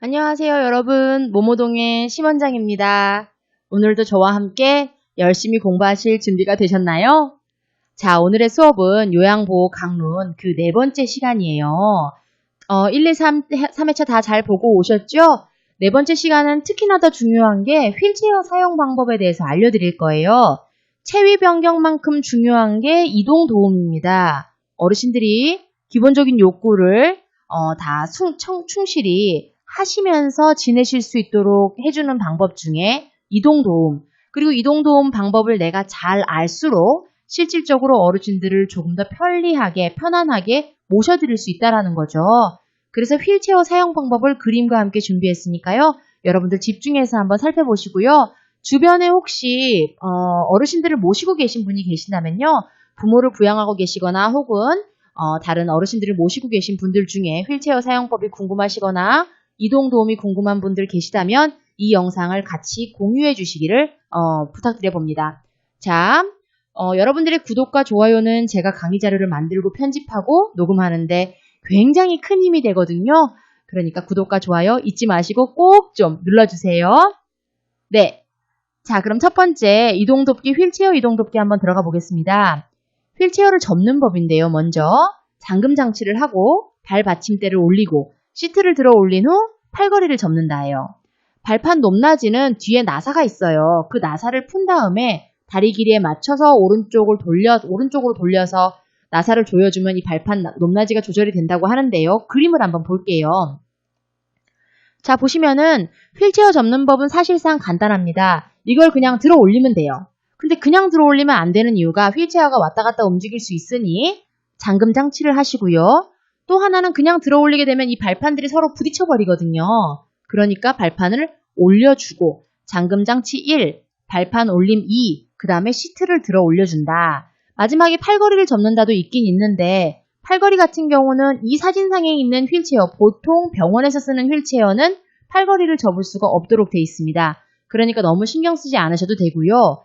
안녕하세요, 여러분. 모모동의 심원장입니다. 오늘도 저와 함께 열심히 공부하실 준비가 되셨나요? 자, 오늘의 수업은 요양보호 강론 그 네 번째 시간이에요. 1, 2, 3회차 다 잘 보고 오셨죠? 네 번째 시간은 특히나 더 중요한 게 휠체어 사용 방법에 대해서 알려드릴 거예요. 체위 변경만큼 중요한 게 이동 도움입니다. 어르신들이 기본적인 욕구를 다 충실히 하시면서 지내실 수 있도록 해주는 방법 중에 이동도움, 그리고 이동도움 방법을 내가 잘 알수록 실질적으로 어르신들을 조금 더 편리하게, 편안하게 모셔드릴 수 있다는 거죠. 그래서 휠체어 사용 방법을 그림과 함께 준비했으니까요. 여러분들 집중해서 한번 살펴보시고요. 주변에 혹시 어르신들을 모시고 계신 분이 계신다면요. 부모를 부양하고 계시거나 혹은 다른 어르신들을 모시고 계신 분들 중에 휠체어 사용법이 궁금하시거나 이동 도움이 궁금한 분들 계시다면 이 영상을 같이 공유해 주시기를 부탁드려 봅니다. 자, 여러분들의 구독과 좋아요는 제가 강의 자료를 만들고 편집하고 녹음하는데 굉장히 큰 힘이 되거든요. 그러니까 구독과 좋아요 잊지 마시고 꼭 좀 눌러주세요. 네. 자, 그럼 첫 번째 이동돕기, 휠체어 이동돕기 한번 들어가 보겠습니다. 휠체어를 접는 법인데요. 먼저 잠금 장치를 하고 발 받침대를 올리고 시트를 들어 올린 후 팔걸이를 접는다예요. 발판 높낮이는 뒤에 나사가 있어요. 그 나사를 푼 다음에 다리 길이에 맞춰서 오른쪽으로 돌려서 나사를 조여주면 이 발판 높낮이가 조절이 된다고 하는데요. 그림을 한번 볼게요. 자, 보시면은 휠체어 접는 법은 사실상 간단합니다. 이걸 그냥 들어 올리면 돼요. 근데 그냥 들어 올리면 안 되는 이유가 휠체어가 왔다 갔다 움직일 수 있으니 잠금 장치를 하시고요. 또 하나는 그냥 들어 올리게 되면 이 발판들이 서로 부딪혀 버리거든요. 그러니까 발판을 올려주고 잠금 장치 1, 발판 올림 2, 그 다음에 시트를 들어 올려준다. 마지막에 팔걸이를 접는다도 있긴 있는데 팔걸이 같은 경우는 이 사진상에 있는 휠체어, 보통 병원에서 쓰는 휠체어는 팔걸이를 접을 수가 없도록 되어 있습니다. 그러니까 너무 신경 쓰지 않으셔도 되고요.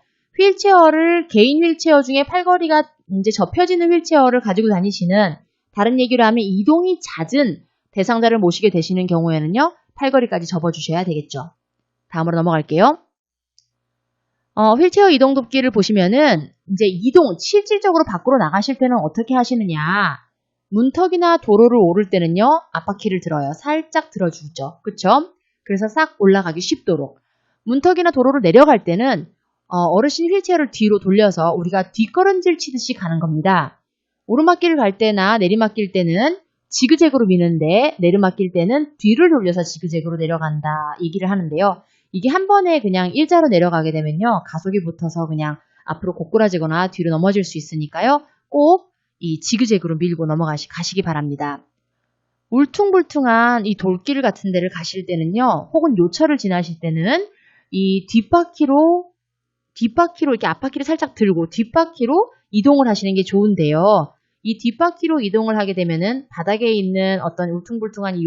개인 휠체어 중에 팔걸이가 이제 접혀지는 휠체어를 가지고 다니시는, 다른 얘기로 하면 이동이 잦은 대상자를 모시게 되시는 경우에는요, 팔걸이까지 접어주셔야 되겠죠. 다음으로 넘어갈게요. 휠체어 이동 돕기를 보시면은 이제 실질적으로 밖으로 나가실 때는 어떻게 하시느냐. 문턱이나 도로를 오를 때는요, 앞바퀴를 들어요. 살짝 들어주죠. 그쵸? 그래서 싹 올라가기 쉽도록. 문턱이나 도로를 내려갈 때는 어르신 휠체어를 뒤로 돌려서 우리가 뒷걸음질 치듯이 가는 겁니다. 오르막길을 갈 때나 내리막길 때는 지그재그로 미는데 내리막길 때는 뒤를 돌려서 지그재그로 내려간다 얘기를 하는데요. 이게 한 번에 그냥 일자로 내려가게 되면요. 가속이 붙어서 그냥 앞으로 고꾸라지거나 뒤로 넘어질 수 있으니까요. 꼭 이 지그재그로 밀고 가시기 바랍니다. 울퉁불퉁한 이 돌길 같은 데를 가실 때는요. 혹은 요철을 지나실 때는 이 뒷바퀴로 이렇게 앞바퀴를 살짝 들고 뒷바퀴로 이동을 하시는 게 좋은데요. 이 뒷바퀴로 이동을 하게 되면은 바닥에 있는 어떤 울퉁불퉁한 이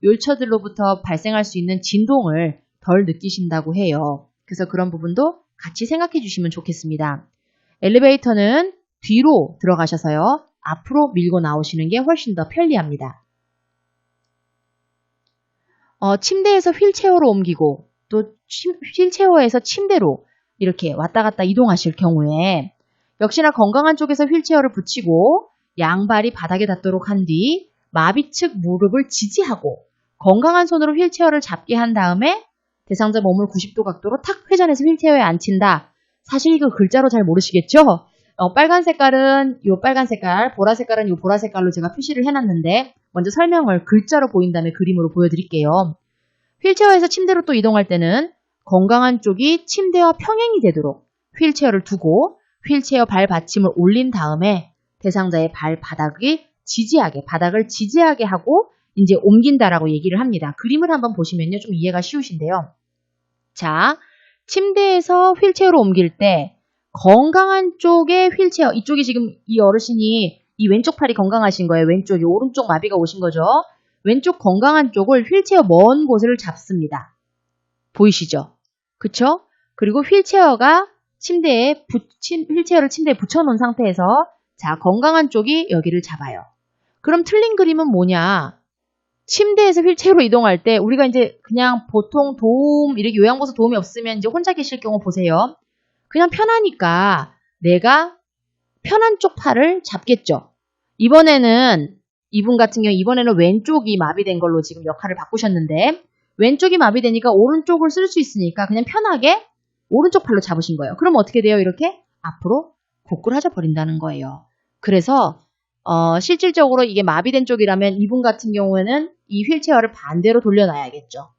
요철들로부터 발생할 수 있는 진동을 덜 느끼신다고 해요. 그래서 그런 부분도 같이 생각해 주시면 좋겠습니다. 엘리베이터는 뒤로 들어가셔서요. 앞으로 밀고 나오시는 게 훨씬 더 편리합니다. 침대에서 휠체어로 옮기고 또 휠체어에서 침대로 이렇게 왔다 갔다 이동하실 경우에 역시나 건강한 쪽에서 휠체어를 붙이고 양발이 바닥에 닿도록 한 뒤 마비 측 무릎을 지지하고 건강한 손으로 휠체어를 잡게 한 다음에 대상자 몸을 90도 각도로 탁 회전해서 휠체어에 앉힌다. 사실 이거 글자로 잘 모르시겠죠? 빨간 색깔은 요 빨간 색깔, 보라 색깔은 요 보라 색깔로 제가 표시를 해놨는데 먼저 설명을 글자로 보인 다음에 그림으로 보여드릴게요. 휠체어에서 침대로 또 이동할 때는 건강한 쪽이 침대와 평행이 되도록 휠체어를 두고 휠체어 발 받침을 올린 다음에 대상자의 바닥을 지지하게 하고 이제 옮긴다라고 얘기를 합니다. 그림을 한번 보시면요. 좀 이해가 쉬우신데요. 자, 침대에서 휠체어로 옮길 때 건강한 쪽의 휠체어, 이쪽이 지금 이 어르신이 이 왼쪽 팔이 건강하신 거예요. 왼쪽이, 오른쪽 마비가 오신 거죠. 왼쪽 건강한 쪽을 휠체어 먼 곳을 잡습니다. 보이시죠? 그쵸? 그리고 휠체어를 침대에 붙여놓은 상태에서 자, 건강한 쪽이 여기를 잡아요. 그럼 틀린 그림은 뭐냐? 침대에서 휠체어로 이동할 때 우리가 이제 그냥 보통 도움, 이렇게 요양보호사 도움이 없으면 이제 혼자 계실 경우 보세요. 그냥 편하니까 내가 편한 쪽 팔을 잡겠죠. 이번에는 이분 같은 경우 이번에는 왼쪽이 마비된 걸로 지금 역할을 바꾸셨는데 왼쪽이 마비되니까 오른쪽을 쓸 수 있으니까 그냥 편하게 오른쪽 팔로 잡으신 거예요. 그럼 어떻게 돼요? 이렇게 앞으로 고꾸라져 버린다는 거예요. 그래서 실질적으로 이게 마비된 쪽이라면 이분 같은 경우에는 이 휠체어를 반대로 돌려놔야겠죠.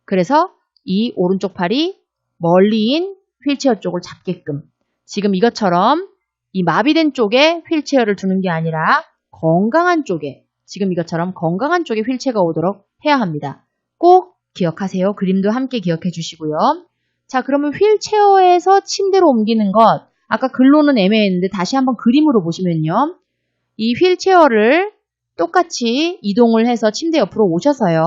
그래서 이 오른쪽 팔이 멀리인 휠체어 쪽을 잡게끔 지금 이것처럼 이 마비된 쪽에 휠체어를 두는 게 아니라 건강한 쪽에 지금 이것처럼 건강한 쪽에 휠체어가 오도록 해야 합니다. 꼭 기억하세요. 그림도 함께 기억해 주시고요. 자, 그러면 휠체어에서 침대로 옮기는 것 아까 글로는 애매했는데 다시 한번 그림으로 보시면요. 이 휠체어를 똑같이 이동을 해서 침대 옆으로 오셔서요.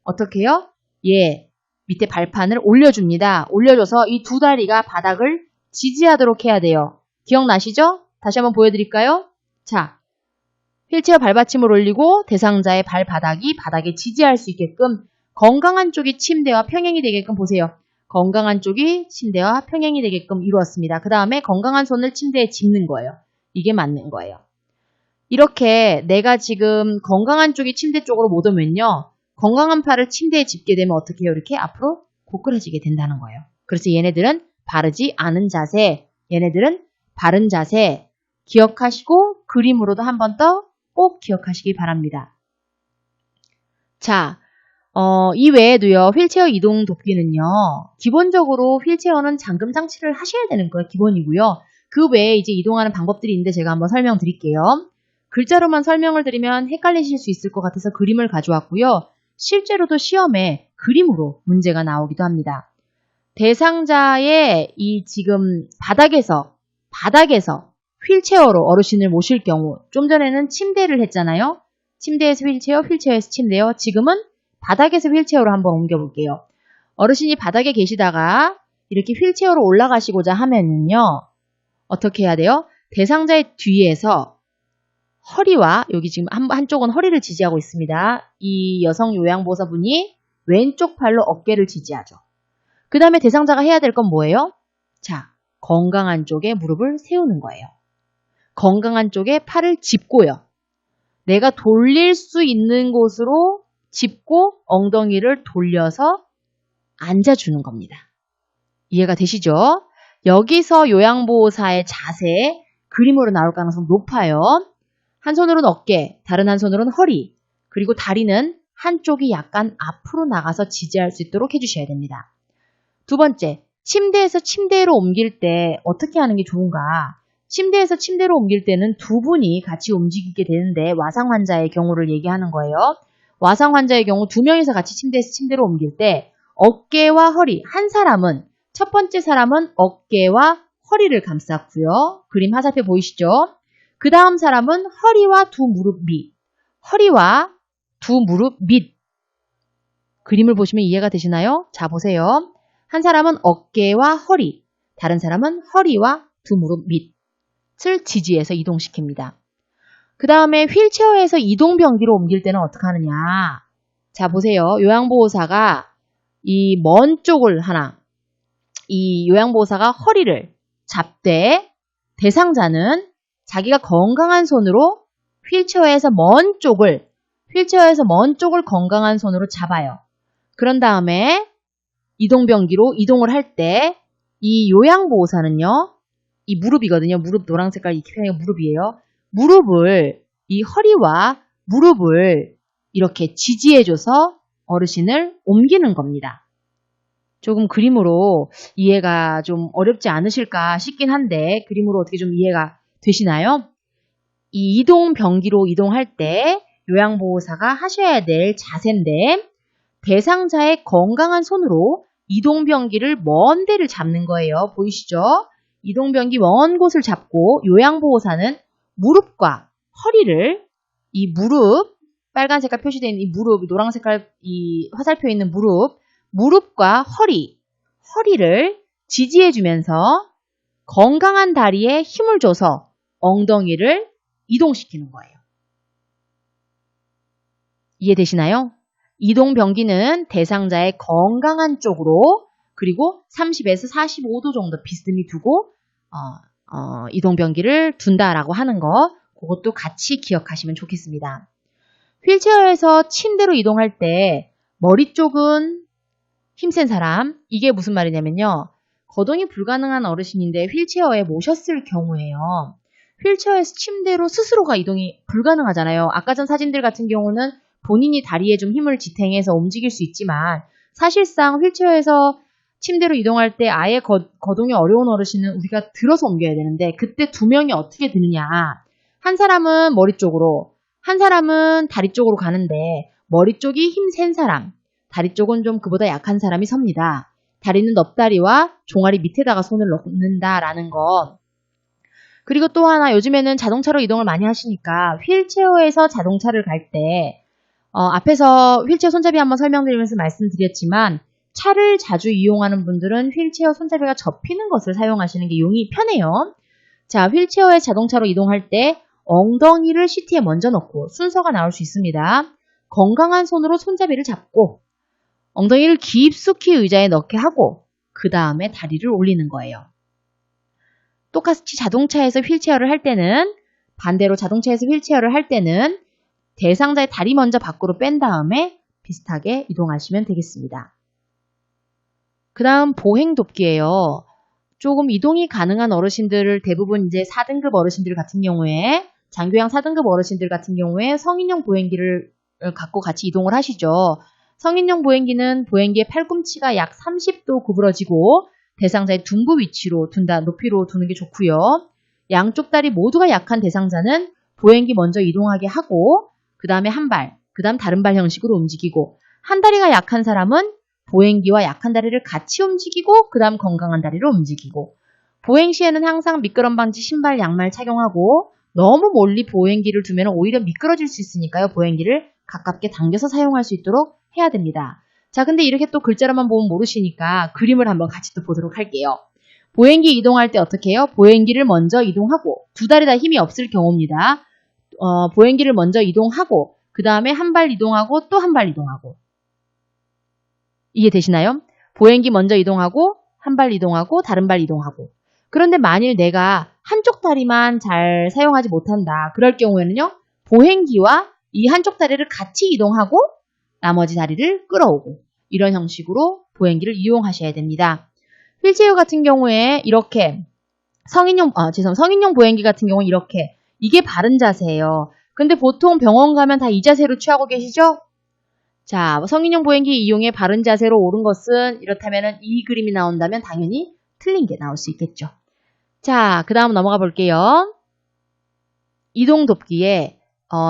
어떻게 해요? 예, 밑에 발판을 올려줍니다. 올려줘서 이 두 다리가 바닥을 지지하도록 해야 돼요. 기억나시죠? 다시 한번 보여드릴까요? 자, 휠체어 발받침을 올리고 대상자의 발바닥이 바닥에 지지할 수 있게끔 건강한 쪽이 침대와 평행이 되게끔 보세요. 건강한 쪽이 침대와 평행이 되게끔 이루었습니다. 그 다음에 건강한 손을 침대에 짚는 거예요. 이게 맞는 거예요. 이렇게 내가 지금 건강한 쪽이 침대 쪽으로 못 오면요. 건강한 팔을 침대에 짚게 되면 어떻게 해요? 이렇게 앞으로 고꾸라지게 된다는 거예요. 그래서 얘네들은 바르지 않은 자세, 얘네들은 바른 자세 기억하시고 그림으로도 한 번 더 꼭 기억하시기 바랍니다. 자, 이 외에도요. 휠체어 이동 돕기는요. 기본적으로 휠체어는 잠금 장치를 하셔야 되는 거예요. 기본이고요. 그 외에 이제 이동하는 방법들이 있는데 제가 한번 설명드릴게요. 글자로만 설명을 드리면 헷갈리실 수 있을 것 같아서 그림을 가져왔고요. 실제로도 시험에 그림으로 문제가 나오기도 합니다. 대상자의 이 지금 바닥에서 휠체어로 어르신을 모실 경우 좀 전에는 침대를 했잖아요. 침대에서 휠체어, 휠체어에서 침대요. 지금은 바닥에서 휠체어로 한번 옮겨볼게요. 어르신이 바닥에 계시다가 이렇게 휠체어로 올라가시고자 하면은요. 어떻게 해야 돼요? 대상자의 뒤에서 허리와 여기 지금 한쪽은 허리를 지지하고 있습니다. 이 여성 요양보호사분이 왼쪽 팔로 어깨를 지지하죠. 그 다음에 대상자가 해야 될 건 뭐예요? 자, 건강한 쪽에 무릎을 세우는 거예요. 건강한 쪽에 팔을 짚고요. 내가 돌릴 수 있는 곳으로 짚고 엉덩이를 돌려서 앉아주는 겁니다. 이해가 되시죠? 여기서 요양보호사의 자세, 그림으로 나올 가능성이 높아요. 한 손으로는 어깨, 다른 한 손으로는 허리, 그리고 다리는 한쪽이 약간 앞으로 나가서 지지할 수 있도록 해주셔야 됩니다. 두 번째, 침대에서 침대로 옮길 때 어떻게 하는 게 좋은가? 침대에서 침대로 옮길 때는 두 분이 같이 움직이게 되는데 와상 환자의 경우를 얘기하는 거예요. 와상 환자의 경우 두 명이서 같이 침대에서 침대로 옮길 때 어깨와 허리, 첫 번째 사람은 어깨와 허리를 감쌌고요. 그림 화살표 보이시죠? 그 다음 사람은 허리와 두 무릎 밑. 그림을 보시면 이해가 되시나요? 자, 보세요. 한 사람은 어깨와 허리, 다른 사람은 허리와 두 무릎 밑을 지지해서 이동시킵니다. 그 다음에 휠체어에서 이동변기로 옮길 때는 어떻게 하느냐. 자, 보세요. 요양보호사가 이 먼 쪽을 이 요양보호사가 허리를 잡되 대상자는 자기가 건강한 손으로 휠체어에서 먼 쪽을 건강한 손으로 잡아요. 그런 다음에 이동변기로 이동을 할 때 이 요양보호사는요. 이 무릎이거든요. 무릎 노란 색깔 이 편의 무릎이에요. 이 허리와 무릎을 이렇게 지지해줘서 어르신을 옮기는 겁니다. 조금 그림으로 이해가 좀 어렵지 않으실까 싶긴 한데 그림으로 어떻게 좀 이해가 되시나요? 이 이동변기로 이동할 때 요양보호사가 하셔야 될 자세인데 대상자의 건강한 손으로 이동변기를 먼 데를 잡는 거예요. 보이시죠? 이동변기 먼 곳을 잡고 요양보호사는 무릎과 허리를 빨간 색깔 표시되어 있는 이 무릎, 노란 색깔 이 화살표 있는 무릎과 허리를 지지해주면서 건강한 다리에 힘을 줘서 엉덩이를 이동시키는 거예요. 이해되시나요? 이동변기는 대상자의 건강한 쪽으로 그리고 30에서 45도 정도 비스듬히 두고 이동변기를 둔다라고 하는 거 그것도 같이 기억하시면 좋겠습니다. 휠체어에서 침대로 이동할 때 머리 쪽은 힘센 사람, 이게 무슨 말이냐면요. 거동이 불가능한 어르신인데 휠체어에 모셨을 경우에요. 휠체어에서 침대로 스스로가 이동이 불가능하잖아요. 아까 전 사진들 같은 경우는 본인이 다리에 좀 힘을 지탱해서 움직일 수 있지만 사실상 휠체어에서 침대로 이동할 때 아예 거동이 어려운 어르신은 우리가 들어서 옮겨야 되는데 그때 두 명이 어떻게 드느냐. 한 사람은 머리 쪽으로, 한 사람은 다리 쪽으로 가는데 머리 쪽이 힘 센 사람, 다리 쪽은 좀 그보다 약한 사람이 섭니다. 다리는 넙다리와 종아리 밑에다가 손을 넣는다라는 거. 그리고 또 하나 요즘에는 자동차로 이동을 많이 하시니까 휠체어에서 자동차를 갈 때 앞에서 휠체어 손잡이 한번 설명드리면서 말씀드렸지만 차를 자주 이용하는 분들은 휠체어 손잡이가 접히는 것을 사용하시는 게 용이 편해요. 자, 휠체어에 자동차로 이동할 때 엉덩이를 시트에 먼저 넣고 순서가 나올 수 있습니다. 건강한 손으로 손잡이를 잡고 엉덩이를 깊숙이 의자에 넣게 하고 그 다음에 다리를 올리는 거예요. 똑같이 자동차에서 휠체어를 할 때는 반대로 자동차에서 휠체어를 할 때는 대상자의 다리 먼저 밖으로 뺀 다음에 비슷하게 이동하시면 되겠습니다. 그 다음 보행돕기예요. 조금 이동이 가능한 어르신들을 대부분 이제 4등급 어르신들 같은 경우에 장교양 4등급 어르신들 같은 경우에 성인용 보행기를 갖고 같이 이동을 하시죠. 성인용 보행기는 보행기의 팔꿈치가 약 30도 구부러지고 대상자의 둔부 위치로 높이로 두는 게 좋고요. 양쪽 다리 모두가 약한 대상자는 보행기 먼저 이동하게 하고 그 다음에 한 발, 그 다음 다른 발 형식으로 움직이고 한 다리가 약한 사람은 보행기와 약한 다리를 같이 움직이고 그 다음 건강한 다리로 움직이고 보행 시에는 항상 미끄럼 방지 신발, 양말 착용하고 너무 멀리 보행기를 두면 오히려 미끄러질 수 있으니까요. 보행기를 가깝게 당겨서 사용할 수 있도록 해야 됩니다. 자, 근데 이렇게 또 글자로만 보면 모르시니까 그림을 한번 같이 또 보도록 할게요. 보행기 이동할 때 어떻게 해요? 보행기를 먼저 이동하고 두 다리 다 힘이 없을 경우입니다. 보행기를 먼저 이동하고 그 다음에 한 발 이동하고 또 한 발 이동하고 이해되시나요? 보행기 먼저 이동하고 한 발 이동하고 다른 발 이동하고 그런데 만일 내가 한쪽 다리만 잘 사용하지 못한다. 그럴 경우에는요. 보행기와 이 한쪽 다리를 같이 이동하고 나머지 다리를 끌어오고 이런 형식으로 보행기를 이용하셔야 됩니다. 휠체어 같은 경우에 이렇게 성인용 보행기 같은 경우는 이렇게 이게 바른 자세예요. 근데 보통 병원 가면 다 이 자세로 취하고 계시죠? 자, 성인용 보행기 이용해 바른 자세로 옳은 것은 이렇다면 이 그림이 나온다면 당연히 틀린 게 나올 수 있겠죠. 자, 그 다음 넘어가 볼게요. 이동 돕기에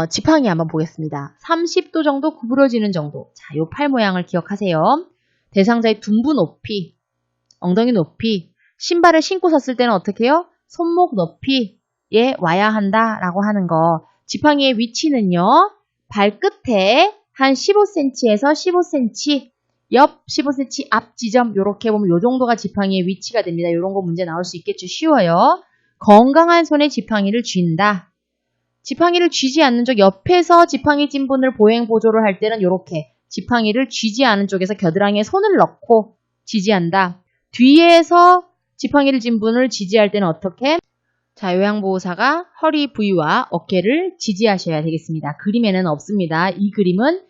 지팡이 한번 보겠습니다. 30도 정도 구부러지는 정도. 자, 요 팔 모양을 기억하세요. 대상자의 둔부 높이, 엉덩이 높이, 신발을 신고 섰을 때는 어떻게 해요? 손목 높이에 와야 한다라고 하는 거. 지팡이의 위치는요. 발끝에 한 15cm에서 15cm, 옆 15cm 앞 지점 이렇게 보면 요 정도가 지팡이의 위치가 됩니다. 이런 거 문제 나올 수 있겠죠. 쉬워요. 건강한 손에 지팡이를 쥔다. 지팡이를 쥐지 않는 쪽 옆에서 지팡이 찐분을 보행 보조를 할 때는 이렇게 지팡이를 쥐지 않은 쪽에서 겨드랑이에 손을 넣고 지지한다. 뒤에서 지팡이를 진 분을 지지할 때는 어떻게? 자, 요양보호사가 허리 부위와 어깨를 지지하셔야 되겠습니다. 그림에는 없습니다. 이 그림은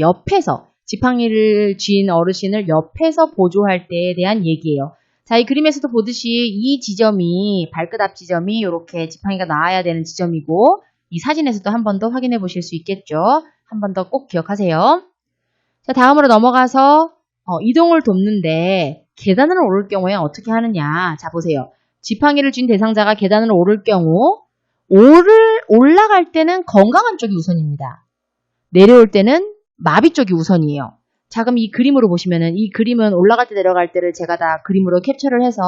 옆에서 지팡이를 쥔 어르신을 옆에서 보조할 때에 대한 얘기예요. 자, 이 그림에서도 보듯이 이 지점이 발끝 앞 지점이 이렇게 지팡이가 나와야 되는 지점이고 이 사진에서도 한 번 더 확인해 보실 수 있겠죠. 한 번 더 꼭 기억하세요. 자, 다음으로 넘어가서 이동을 돕는데 계단을 오를 경우에 어떻게 하느냐. 자, 보세요. 지팡이를 쥔 대상자가 계단을 오를 경우 올라갈 때는 건강한 쪽이 우선입니다. 내려올 때는 마비 쪽이 우선이에요. 자, 그럼 이 그림으로 보시면은 이 그림은 올라갈 때 내려갈 때를 제가 다 그림으로 캡처를 해서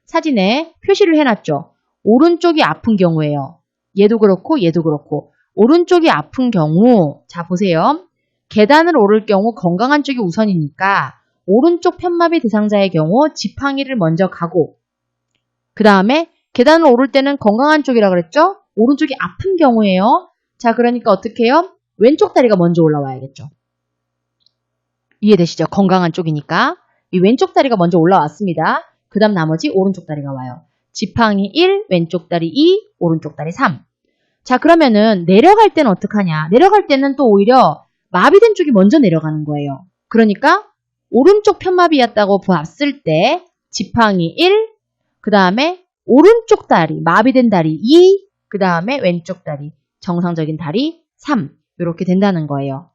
사진에 표시를 해놨죠. 오른쪽이 아픈 경우예요. 얘도 그렇고 얘도 그렇고 오른쪽이 아픈 경우 자 보세요. 계단을 오를 경우 건강한 쪽이 우선이니까 오른쪽 편마비 대상자의 경우 지팡이를 먼저 가고 그 다음에 계단을 오를 때는 건강한 쪽이라 그랬죠? 오른쪽이 아픈 경우예요. 자, 그러니까 어떻게 해요? 왼쪽 다리가 먼저 올라와야겠죠. 이해되시죠? 건강한 쪽이니까. 이 왼쪽 다리가 먼저 올라왔습니다. 그 다음 나머지 오른쪽 다리가 와요. 지팡이 1, 왼쪽 다리 2, 오른쪽 다리 3. 자, 그러면은 내려갈 때는 어떡하냐? 내려갈 때는 또 오히려 마비된 쪽이 먼저 내려가는 거예요. 그러니까 오른쪽 편마비였다고 봤을 때 지팡이 1, 그 다음에 오른쪽 다리, 마비된 다리 2, 그 다음에 왼쪽 다리, 정상적인 다리 3. 이렇게 된다는 거예요.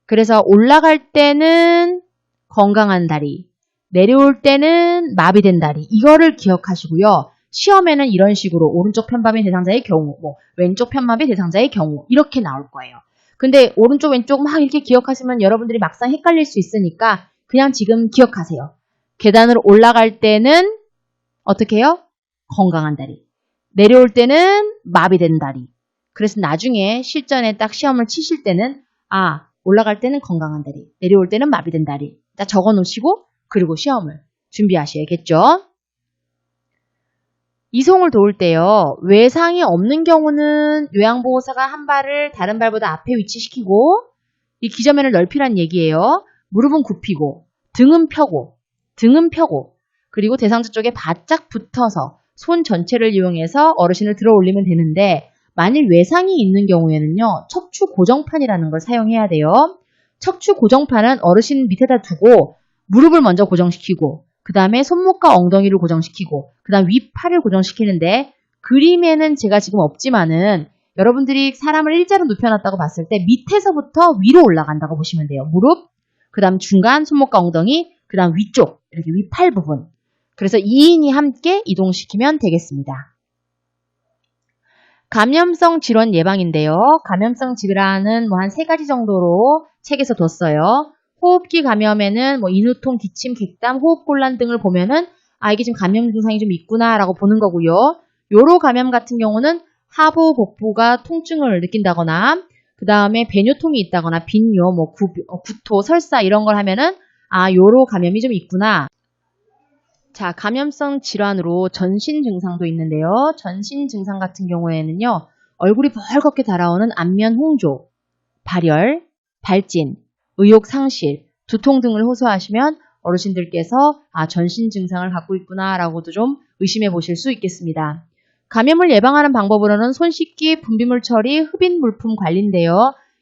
그래서 올라갈 때는 건강한 다리, 내려올 때는 마비된 다리. 이거를 기억하시고요. 시험에는 이런 식으로 오른쪽 편마비 대상자의 경우, 왼쪽 편마비 대상자의 경우 이렇게 나올 거예요. 근데 오른쪽 왼쪽 막 이렇게 기억하시면 여러분들이 막상 헷갈릴 수 있으니까 그냥 지금 기억하세요. 계단을 올라갈 때는 어떻게 해요? 건강한 다리. 내려올 때는 마비된 다리. 그래서 나중에 실전에 딱 시험을 치실 때는 올라갈 때는 건강한 다리, 내려올 때는 마비된 다리. 딱 적어 놓으시고 그리고 시험을 준비하셔야겠죠. 이송을 도울 때요. 외상이 없는 경우는 요양보호사가 한 발을 다른 발보다 앞에 위치시키고 이 기저면을 넓히란 얘기예요. 무릎은 굽히고 등은 펴고 그리고 대상자 쪽에 바짝 붙어서 손 전체를 이용해서 어르신을 들어 올리면 되는데 만일 외상이 있는 경우에는요. 척추 고정판이라는 걸 사용해야 돼요. 척추 고정판은 어르신 밑에다 두고 무릎을 먼저 고정시키고 그 다음에 손목과 엉덩이를 고정시키고 그 다음 윗팔을 고정시키는데 그림에는 제가 지금 없지만은 여러분들이 사람을 일자로 눕혀놨다고 봤을 때 밑에서부터 위로 올라간다고 보시면 돼요. 무릎, 그 다음 중간 손목과 엉덩이, 그 다음 위쪽 이렇게 윗팔 부분. 그래서 2인이 함께 이동시키면 되겠습니다. 감염성 질환 예방인데요. 감염성 질환은 한 3가지 정도로 책에서 뒀어요. 호흡기 감염에는 인후통, 기침, 객담, 호흡곤란 등을 보면은 이게 지금 감염 증상이 좀 있구나라고 보는 거고요. 요로 감염 같은 경우는 하부, 복부가 통증을 느낀다거나 그 다음에 배뇨통이 있다거나 빈뇨, 구토, 설사 이런 걸 하면은 요로 감염이 좀 있구나. 자, 감염성 질환으로 전신 증상도 있는데요. 전신 증상 같은 경우에는요. 얼굴이 벌겋게 달아오는 안면 홍조, 발열, 발진, 의욕 상실, 두통 등을 호소하시면 어르신들께서 전신 증상을 갖고 있구나라고도 좀 의심해 보실 수 있겠습니다. 감염을 예방하는 방법으로는 손 씻기, 분비물 처리, 흡인 물품 관리인데요.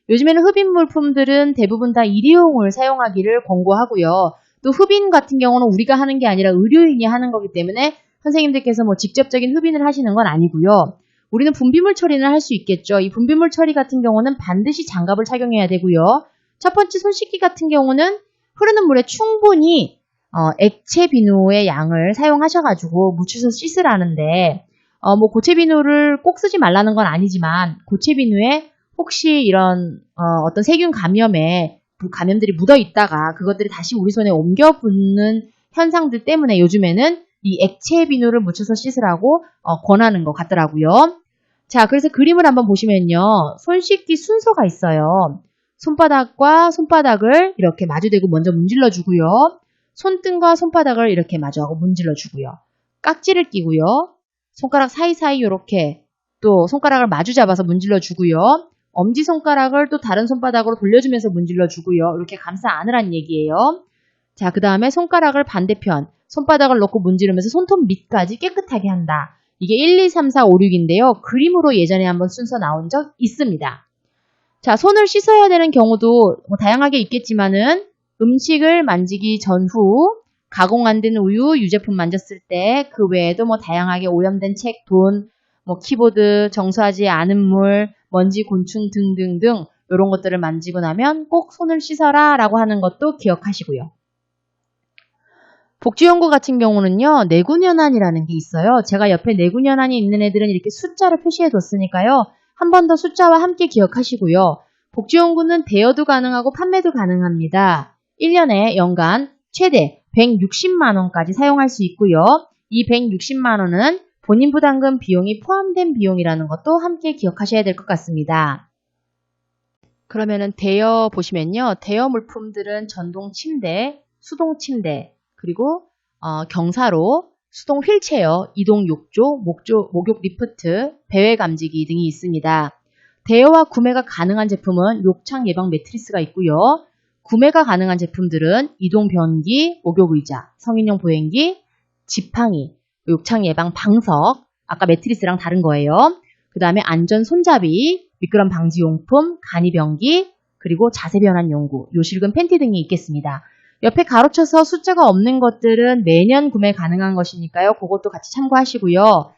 요즘에는 흡인 물품들은 대부분 다 일회용을 사용하기를 권고하고요. 또 흡인 같은 경우는 우리가 하는 게 아니라 의료인이 하는 거기 때문에 선생님들께서 직접적인 흡인을 하시는 건 아니고요. 우리는 분비물 처리는 할 수 있겠죠. 이 분비물 처리 같은 경우는 반드시 장갑을 착용해야 되고요. 첫 번째 손 씻기 같은 경우는 흐르는 물에 충분히 액체 비누의 양을 사용하셔가지고 묻혀서 씻으라는데 고체 비누를 꼭 쓰지 말라는 건 아니지만 고체 비누에 혹시 이런 어떤 세균 감염들이 묻어 있다가 그것들이 다시 우리 손에 옮겨 붙는 현상들 때문에 요즘에는 이 액체 비누를 묻혀서 씻으라고 권하는 것 같더라고요. 자, 그래서 그림을 한번 보시면요. 손 씻기 순서가 있어요. 손바닥과 손바닥을 이렇게 마주대고 먼저 문질러 주고요. 손등과 손바닥을 이렇게 마주하고 문질러 주고요. 깍지를 끼고요. 손가락 사이사이 이렇게 또 손가락을 마주 잡아서 문질러 주고요. 엄지손가락을 또 다른 손바닥으로 돌려주면서 문질러 주고요. 이렇게 감싸 안으란 얘기예요. 자, 그 다음에 손가락을 반대편 손바닥을 넣고 문지르면서 손톱 밑까지 깨끗하게 한다. 이게 1, 2, 3, 4, 5, 6인데요. 그림으로 예전에 한번 순서 나온 적 있습니다. 자, 손을 씻어야 되는 경우도 다양하게 있겠지만은 음식을 만지기 전후 가공 안 된 우유, 유제품 만졌을 때 그 외에도 다양하게 오염된 책, 돈, 키보드, 정수하지 않은 물, 먼지, 곤충 등등등 이런 것들을 만지고 나면 꼭 손을 씻어라 라고 하는 것도 기억하시고요. 복지연구 같은 경우는요. 내구연한이라는 게 있어요. 제가 옆에 내구연한이 있는 애들은 이렇게 숫자로 표시해 뒀으니까요. 한 번 더 숫자와 함께 기억하시고요. 복지연구는 대여도 가능하고 판매도 가능합니다. 1년에 연간 최대 160만 원까지 사용할 수 있고요. 이 160만 원은 본인 부담금 비용이 포함된 비용이라는 것도 함께 기억하셔야 될 것 같습니다. 그러면은 대여 보시면요. 대여 물품들은 전동 침대, 수동 침대, 그리고 경사로, 수동 휠체어, 이동 욕조, 목욕 리프트, 배회 감지기 등이 있습니다. 대여와 구매가 가능한 제품은 욕창 예방 매트리스가 있고요. 구매가 가능한 제품들은 이동 변기, 목욕 의자, 성인용 보행기, 지팡이, 욕창 예방 방석, 아까 매트리스랑 다른 거예요. 그 다음에 안전 손잡이, 미끄럼 방지 용품, 간이변기, 그리고 자세 변환 용구, 요실금 팬티 등이 있겠습니다. 옆에 가로쳐서 숫자가 없는 것들은 매년 구매 가능한 것이니까요. 그것도 같이 참고하시고요.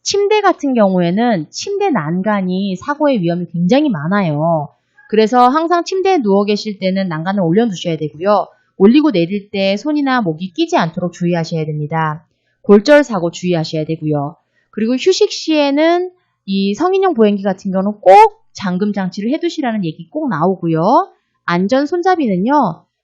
침대 같은 경우에는 침대 난간이 사고의 위험이 굉장히 많아요. 그래서 항상 침대에 누워 계실 때는 난간을 올려두셔야 되고요. 올리고 내릴 때 손이나 목이 끼지 않도록 주의하셔야 됩니다. 골절 사고 주의하셔야 되고요. 그리고 휴식 시에는 이 성인용 보행기 같은 경우는 꼭 잠금 장치를 해두시라는 얘기 꼭 나오고요. 안전 손잡이는요.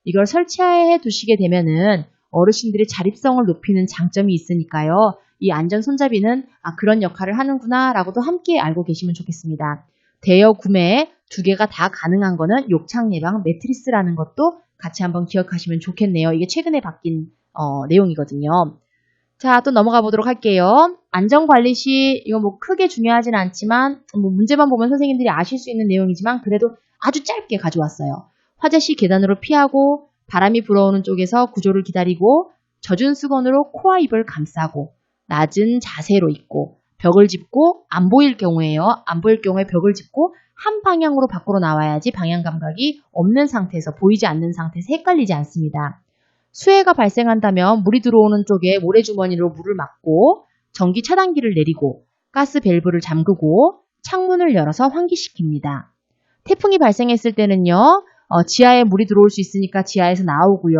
이걸 설치해 두시게 되면은 어르신들의 자립성을 높이는 장점이 있으니까요. 이 안전 손잡이는 그런 역할을 하는구나 라고도 함께 알고 계시면 좋겠습니다. 대여 구매 2개가 다 가능한 거는 욕창 예방 매트리스라는 것도 같이 한번 기억하시면 좋겠네요. 이게 최근에 바뀐 내용이거든요. 자, 또 넘어가 보도록 할게요. 안전관리 시 이거 뭐 크게 중요하진 않지만 문제만 보면 선생님들이 아실 수 있는 내용이지만 그래도 아주 짧게 가져왔어요. 화재 시 계단으로 피하고 바람이 불어오는 쪽에서 구조를 기다리고 젖은 수건으로 코와 입을 감싸고 낮은 자세로 있고 벽을 짚고 안 보일 경우에요. 안 보일 경우에 벽을 짚고 한 방향으로 밖으로 나와야지 방향 감각이 없는 상태에서 보이지 않는 상태에서 헷갈리지 않습니다. 수해가 발생한다면 물이 들어오는 쪽에 모래주머니로 물을 막고 전기 차단기를 내리고 가스 밸브를 잠그고 창문을 열어서 환기시킵니다. 태풍이 발생했을 때는요. 지하에 물이 들어올 수 있으니까 지하에서 나오고요.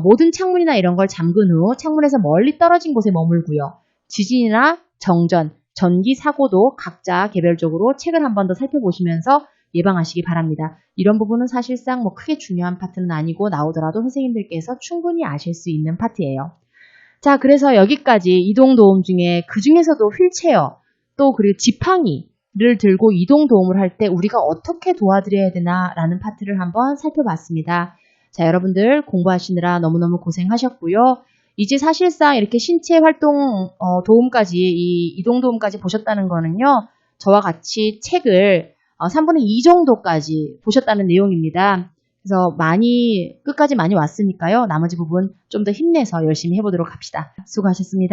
모든 창문이나 이런 걸 잠근 후 창문에서 멀리 떨어진 곳에 머물고요. 지진이나 정전, 전기 사고도 각자 개별적으로 책을 한 번 더 살펴보시면서 예방하시기 바랍니다. 이런 부분은 사실상 뭐 크게 중요한 파트는 아니고 나오더라도 선생님들께서 충분히 아실 수 있는 파트예요. 자, 그래서 여기까지 이동도움 중에 그 중에서도 휠체어, 또 그리고 지팡이를 들고 이동도움을 할 때 우리가 어떻게 도와드려야 되나라는 파트를 한번 살펴봤습니다. 자, 여러분들 공부하시느라 너무너무 고생하셨고요. 이제 사실상 이렇게 신체 활동 도움까지, 이 이동도움까지 보셨다는 거는요. 저와 같이 책을 3분의 2 정도까지 보셨다는 내용입니다. 그래서 끝까지 많이 왔으니까요. 나머지 부분 좀 더 힘내서 열심히 해보도록 합시다. 수고하셨습니다.